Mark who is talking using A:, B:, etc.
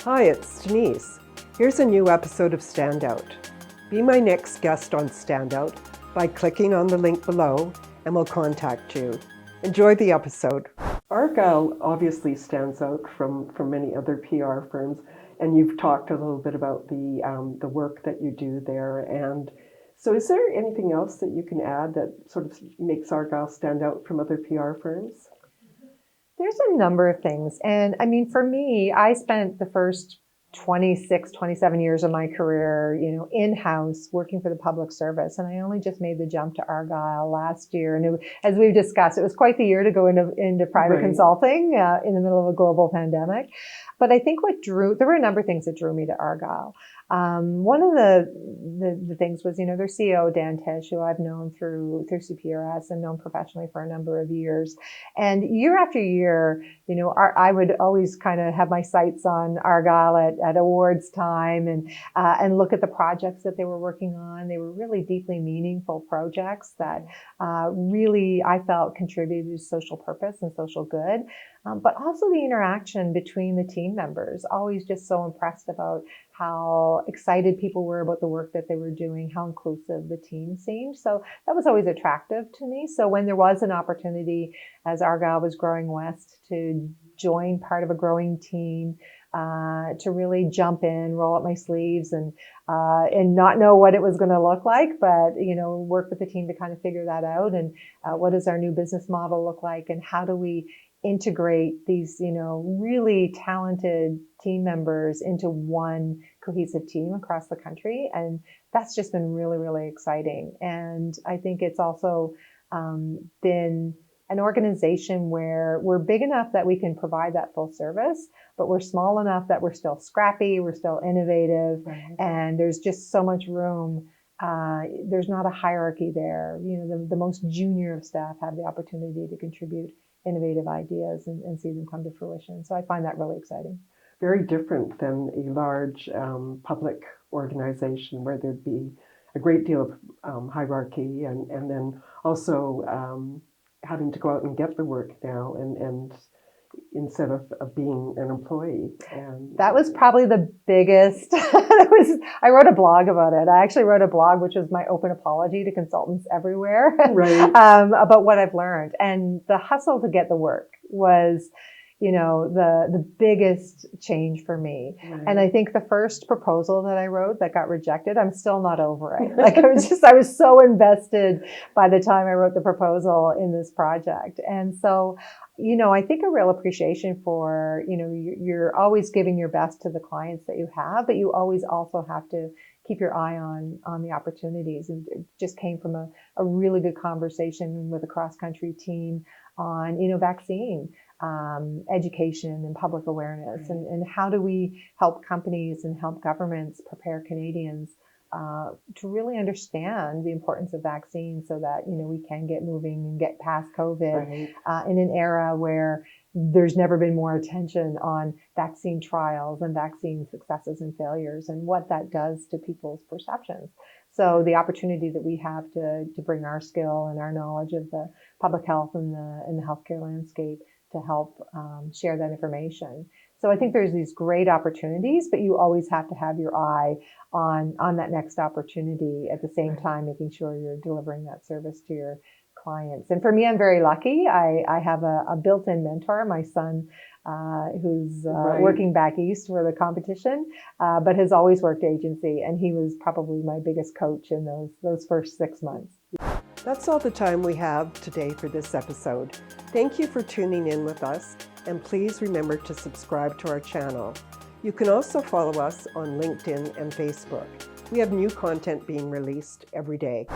A: Hi, it's Denise. Here's a new episode of Standout. Be my next guest on Standout by clicking on the link below and we'll contact you. Enjoy the episode. Argyle obviously stands out from many other PR firms, and you've talked a little bit about the work that you do there. And so is there anything else that you can add that sort of makes Argyle stand out from other PR firms?
B: There's a number of things. And I mean, for me, I spent the first 26, 27 years of my career, in-house working for the public service. And I only just made the jump to Argyle last year. And as we've discussed, it was quite the year to go into private consulting in the middle of a global pandemic. But I think there were a number of things that drew me to Argyle. One of the things was, their CEO, Dan Tish, who I've known through CPRS and known professionally for a number of years. And year after year, I would always kind of have my sights on Argyle at awards time and look at the projects that they were working on. They were really deeply meaningful projects that really, I felt, contributed to social purpose and social good. But also the interaction between the team members, always just so impressed about how excited people were about the work that they were doing, how inclusive the team seemed. So that was always attractive to me. So when there was an opportunity, as Argyle was growing west, to join part of a growing team, to really jump in, roll up my sleeves and not know what it was going to look like, but, work with the team to kind of figure that out. And what does our new business model look like? And how do we integrate these, really talented team members into one cohesive team across the country? And that's just been really, really exciting. And I think it's also been an organization where we're big enough that we can provide that full service, but we're small enough that we're still scrappy, we're still innovative, and there's just so much room. There's not a hierarchy there. The most junior of staff have the opportunity to contribute innovative ideas and see them come to fruition. So I find that really exciting.
A: Very different than a large public organization where there'd be a great deal of hierarchy and then also having to go out and get the work now and instead of being an employee. And
B: that was probably the biggest. I wrote a blog about it. I actually wrote a blog, which was my open apology to consultants everywhere, about what I've learned. And the hustle to get the work was, the biggest change for me. And I think the first proposal that I wrote that got rejected, I'm still not over it. I was so invested by the time I wrote the proposal in this project. And so, I think a real appreciation for, you're always giving your best to the clients that you have, but you always also have to keep your eye on the opportunities. And it just came from a really good conversation with a cross-country team on, vaccine education and public awareness, and how do we help companies and help governments prepare Canadians to really understand the importance of vaccines so that, we can get moving and get past COVID in an era where there's never been more attention on vaccine trials and vaccine successes and failures and what that does to people's perceptions. So the opportunity that we have to bring our skill and our knowledge of the public health and the healthcare landscape to help share that information. So I think there's these great opportunities, but you always have to have your eye on that next opportunity at the same time, making sure you're delivering that service to your clients. And for me, I'm very lucky. I have a built-in mentor, my son, who's working back east for the competition, but has always worked agency. And he was probably my biggest coach in those first 6 months.
A: That's all the time we have today for this episode. Thank you for tuning in with us, and please remember to subscribe to our channel. You can also follow us on LinkedIn and Facebook. We have new content being released every day.